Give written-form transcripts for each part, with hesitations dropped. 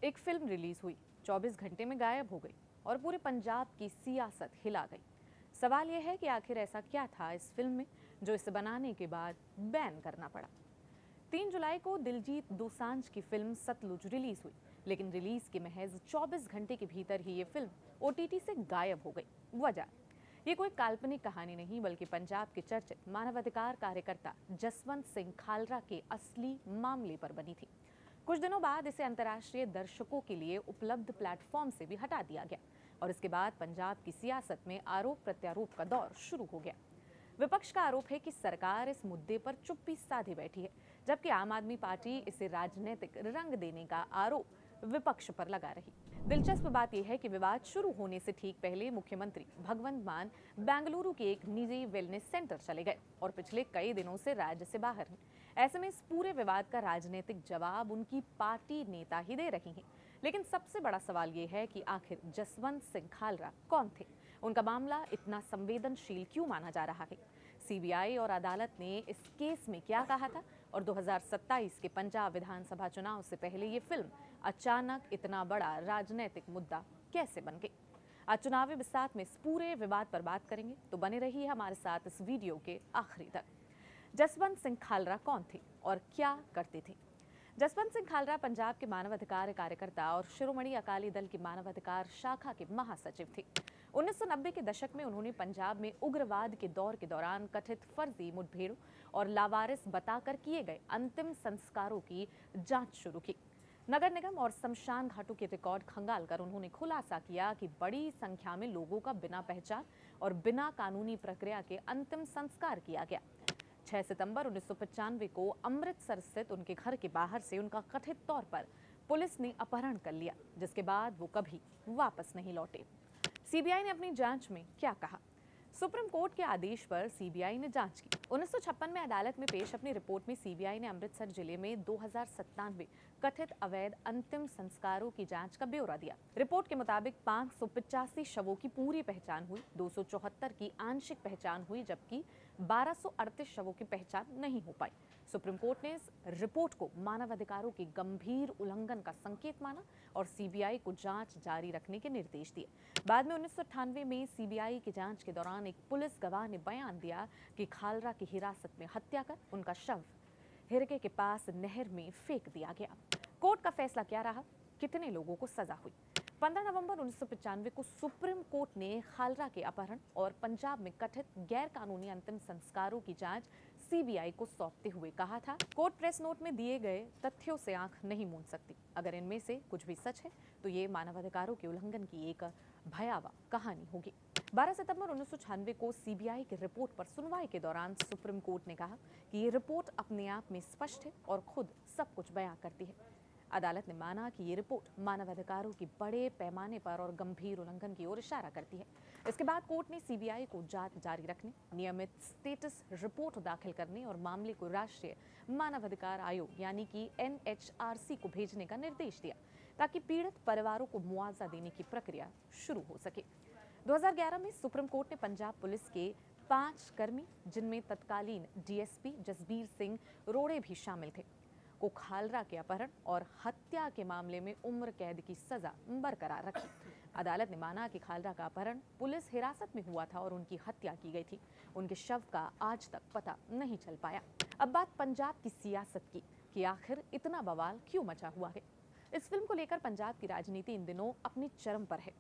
एक film release हुई, 24 घंटे में गायब हो गई और पूरे पंजाब की सियासत हिला गई। सवाल यह है कि आखिर ऐसा क्या था इस फिल्म में जो इसे बनाने के बाद बैन करना पड़ा। 3 जुलाई को दिलजीत दोसांझ की फिल्म सतलुज रिलीज हुई, लेकिन रिलीज के महज 24 घंटे के भीतर ही ये फिल्म ओटीटी से गायब हो गई। वजह, ये कोई काल्पनिक कहानी नहीं बल्कि पंजाब के चर्चित मानवाधिकार कार्यकर्ता जसवंत सिंह खालरा के असली मामले पर बनी थी। कुछ दिनों बाद इसे अंतर्राष्ट्रीय दर्शकों के लिए उपलब्ध प्लेटफॉर्म से भी हटा दिया गया और इसके बाद पंजाब की सियासत में आरोप प्रत्यारोप का दौर शुरू हो गया। विपक्ष का आरोप है कि सरकार इस मुद्दे पर चुप्पी साधे बैठी है, जबकि आम आदमी पार्टी इसे राजनीतिक रंग देने का आरोप विपक्ष पर लगा रही। दिलचस्प बात यह है कि विवाद शुरू होने से ठीक पहले मुख्यमंत्री भगवंत मान बेंगलुरु के एक निजी वेलनेस सेंटर चले गए और पिछले कई दिनों से राज्य से बाहर हैं। ऐसे में इस पूरे विवाद का राजनीतिक जवाब उनकी पार्टी नेता ही दे रही हैं। लेकिन सबसे बड़ा सवाल ये है कि आखिर जसवंत सिंह खालरा कौन थे? उनका मामला इतना संवेदनशील क्यों माना जा रहा है? सीबीआई और अदालत ने इस केस में क्या कहा था? और 2027 के पंजाब विधानसभा चुनाव से पहले ये फिल्म अचानक इतना बड़ा राजनीतिक मुद्दा कैसे बन गई? आज चुनावी बिसात में इस पूरे विवाद पर बात करेंगे, तो बने रहिए हमारे साथ इस वीडियो के आखिरी तक। जसवंत सिंह खालरा कौन थे और क्या करते थे? जसवंत सिंह खालरा पंजाब के मानवाधिकार कार्यकर्ता और शिरोमणि अकाली दल की मानवाधिकार शाखा के महासचिव थे। 1990 के दशक में उन्होंने पंजाब में उग्रवाद के दौर के दौरान कथित फर्जी मुठभेड़ों और लावारिस बताकर किए गए अंतिम संस्कारों की जांच शुरू की। नगर निगम और शमशान घाटों के रिकॉर्ड खंगालकर उन्होंने खुलासा किया कि बड़ी संख्या में लोगों का बिना पहचान और बिना कानूनी प्रक्रिया के अंतिम संस्कार किया गया। 6 सितंबर 1995 को अमृतसर स्थित उनके घर के बाहर से उनका कथित तौर पर पुलिस ने अपहरण कर लिया, जिसके बाद वो कभी वापस नहीं लौटे। सीबीआई ने अपनी जांच में क्या कहा? सुप्रीम कोर्ट के आदेश पर सीबीआई ने जांच की। 1956 में अदालत में पेश अपनी रिपोर्ट में सीबीआई ने अमृतसर जिले में 2097 कथित अवैध अंतिम संस्कारों की जांच का ब्यौरा दिया। रिपोर्ट के मुताबिक 585 शवों की पूरी पहचान हुई, 274 की आंशिक पहचान हुई, जबकि 1238 शवों की पहचान नहीं हो पाई। सुप्रीम कोर्ट ने इस रिपोर्ट को मानवाधिकारों के गंभीर उल्लंघन का संकेत माना और सीबीआई को जांच जारी रखने के निर्देश दिए। बाद में 1998 में सीबीआई की जांच के दौरान एक पुलिस गवाह ने बयान दिया कि खालरा की हिरासत में हत्या कर उनका शव हिरके के पास नहर में फेंक दिया गया। कोर्ट का फैसला क्या रहा? कितने लोगों को सजा हुई? 15 नवंबर 1995 को सुप्रीम कोर्ट ने खालरा के अपहरण और पंजाब में कथित गैर कानूनी अंतिम संस्कारों की जांच सीबीआई को सौंपते हुए कहा था, कोर्ट प्रेस नोट में दिए गए तथ्यों से आंख नहीं मूंद सकती। अगर इनमें से कुछ भी सच है तो ये मानवाधिकारों के उल्लंघन की एक भयावह कहानी होगी। 12 सितंबर 1996 को सीबीआई की रिपोर्ट पर सुनवाई के दौरान सुप्रीम कोर्ट ने कहा कि ये रिपोर्ट अपने आप में स्पष्ट है और खुद सब कुछ बयां करती है। अदालत ने माना कि ये रिपोर्ट मानवाधिकारों की बड़े पैमाने पर और गंभीर उल्लंघन की ओर इशारा करती है। इसके बाद कोर्ट ने सीबीआई को जांच जारी रखने, नियमित स्टेटस रिपोर्ट दाखिल करने और मामले को राष्ट्रीय मानवाधिकार आयोग यानी कि एनएचआरसी को भेजने का निर्देश दिया, ताकि पीड़ित परिवारों को मुआवजा देने की प्रक्रिया शुरू हो सके। 2011 में सुप्रीम कोर्ट ने पंजाब पुलिस के 5 कर्मी, जिनमें तत्कालीन डीएसपी जसबीर सिंह रोड़े भी शामिल थे, को खालरा के अपहरण और हत्या के मामले में उम्र कैद की सजा बरकरार रखी। अदालत ने माना कि खालरा का अपहरण पुलिस हिरासत में हुआ था और उनकी हत्या की गई थी। उनके शव का आज तक पता नहीं चल पाया। अब बात पंजाब की सियासत की कि आखिर इतना बवाल क्यों मचा हुआ है। इस फिल्म को लेकर पंजाब की राजनीति इन दिनों अपने चरम पर है।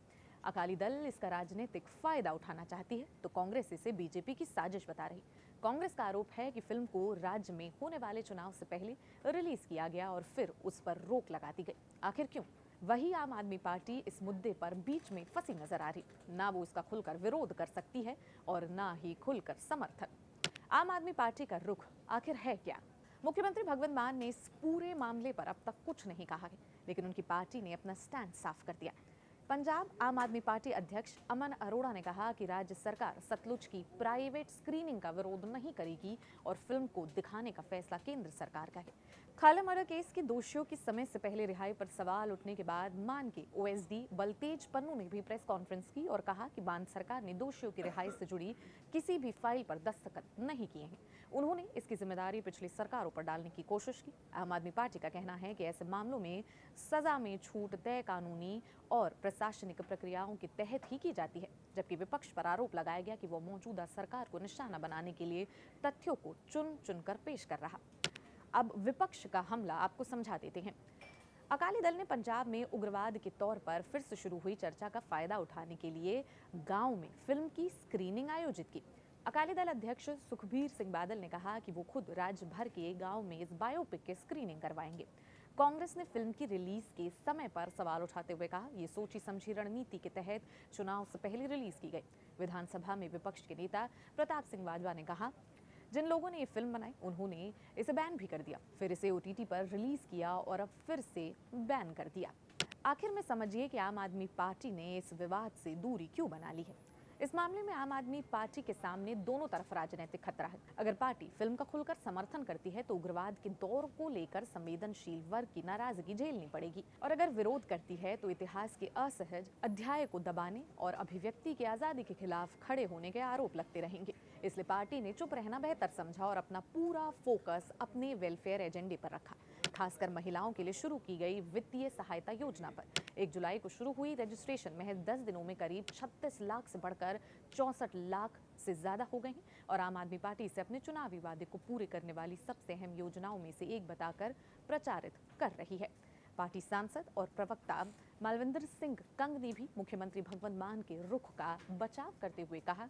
अकाली दल इसका राजनीतिक फायदा उठाना चाहती है तो कांग्रेस इसे बीजेपी की साजिश बता रही। कांग्रेस का आरोप है कि फिल्म को राज्य में होने वाले चुनाव से पहले रिलीज किया गया और फिर उस पर रोक लगा दी गई। आखिर क्यों? वही आम आदमी पार्टी इस मुद्दे पर बीच में फंसी नजर आ रही। ना वो इसका खुलकर विरोध कर सकती है और ना ही खुलकर समर्थन। आम आदमी पार्टी का रुख आखिर है क्या? मुख्यमंत्री भगवंत मान ने इस पूरे मामले पर अब तक कुछ नहीं कहा है, लेकिन उनकी पार्टी ने अपना स्टैंड साफ कर दिया। पंजाब आम आदमी पार्टी अध्यक्ष अमन अरोड़ा ने कहा कि राज्य सरकार सतलुज की प्राइवेट स्क्रीनिंग का विरोध नहीं करेगी और फिल्म को दिखाने का फैसला केंद्र सरकार का है। खाला मर्डर केस के दोषियों की समय से पहले रिहाई पर सवाल उठने के बाद मान के ओएसडी बलतेज पन्नू ने भी प्रेस कॉन्फ्रेंस की और कहा कि मान सरकार ने दोषियों की रिहाई से जुड़ी किसी भी फाइल पर दस्तखत नहीं किए हैं। उन्होंने इसकी जिम्मेदारी पिछली सरकारों पर डालने की कोशिश की। आम आदमी पार्टी का कहना है कि ऐसे मामलों में सजा में छूट तय कानूनी और प्रशासनिक प्रक्रियाओं के तहत ही की जाती है, जबकि विपक्ष पर आरोप लगाया गया कि वो मौजूदा सरकार को निशाना बनाने के लिए तथ्यों को चुन चुनकर पेश कर रहा। अब विपक्ष का हमला आपको समझा देते हैं। अकाली दल ने पंजाब में उग्रवाद के तौर पर फिर से शुरू हुई चर्चा का फायदा उठाने के लिए गांव में फिल्म की स्क्रीनिंग आयोजित की। अकाली दल अध्यक्ष सुखबीर सिंह बादल ने कहा कि वो खुद राज्य भर के गांव में इस बायोपिक की स्क्रीनिंग करवाएंगे। कांग्रेस ने फिल्म की रिलीज के समय पर सवाल उठाते हुए कहा, ये सोची समझी रणनीति के तहत चुनाव से पहले रिलीज की गई। विधानसभा में विपक्ष के नेता प्रताप सिंह बाजवा ने कहा, जिन लोगों ने ये फिल्म बनाई उन्होंने इसे बैन भी कर दिया, फिर इसे ओटीटी पर रिलीज किया और अब फिर से बैन कर दिया। आखिर में समझिए कि आम आदमी पार्टी ने इस विवाद से दूरी क्यों बना ली है। इस मामले में आम आदमी पार्टी के सामने दोनों तरफ राजनीतिक खतरा है। अगर पार्टी फिल्म का खुलकर समर्थन करती है तो उग्रवाद के दौर को लेकर संवेदनशील वर्ग की नाराजगी झेलनी पड़ेगी, और अगर विरोध करती है तो इतिहास के असहज अध्याय को दबाने और अभिव्यक्ति की आजादी के खिलाफ खड़े होने के आरोप लगते रहेंगे। इसलिए पार्टी ने चुप रहना बेहतर समझा और अपना पूरा फोकस अपने वेलफेयर एजेंडे पर रखा, खासकर महिलाओं के लिए शुरू की गई वित्तीय सहायता योजना पर। 1 जुलाई को शुरू हुई रजिस्ट्रेशन महज 10 दिनों में करीब 36 लाख से बढ़कर 64 लाख से ज्यादा हो गई हैं और आम आदमी पार्टी इसे अपने चुनावी वादे को पूरे करने वाली सबसे अहम योजनाओं में से एक बताकर प्रचारित कर रही है। पार्टी सांसद और प्रवक्ता मालविंदर सिंह कंग ने भी मुख्यमंत्री भगवंत मान के रुख का बचाव करते हुए कहा,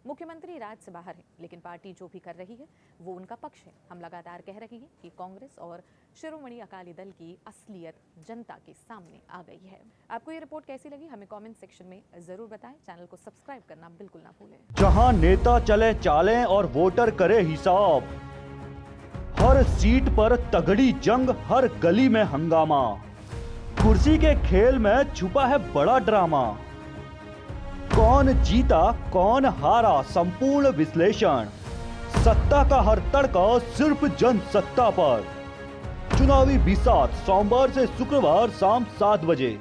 मुख्यमंत्री राज से बाहर है, लेकिन पार्टी जो भी कर रही है वो उनका पक्ष है। हम लगातार कह रहे हैं कि कांग्रेस और शिरोमणि अकाली दल की असलियत जनता के सामने आ गई है। आपको ये रिपोर्ट कैसी लगी हमें कमेंट सेक्शन में जरूर बताएं। चैनल को सब्सक्राइब करना बिल्कुल ना भूलें। जहां नेता चले चालें और वोटर करे हिसाब, हर सीट पर तगड़ी जंग, हर गली में हंगामा, कुर्सी के खेल में छुपा है बड़ा ड्रामा। कौन जीता कौन हारा संपूर्ण विश्लेषण, सत्ता का हर तड़का सिर्फ जनसत्ता पर। चुनावी बिसात सोमवार से शुक्रवार शाम 7 बजे।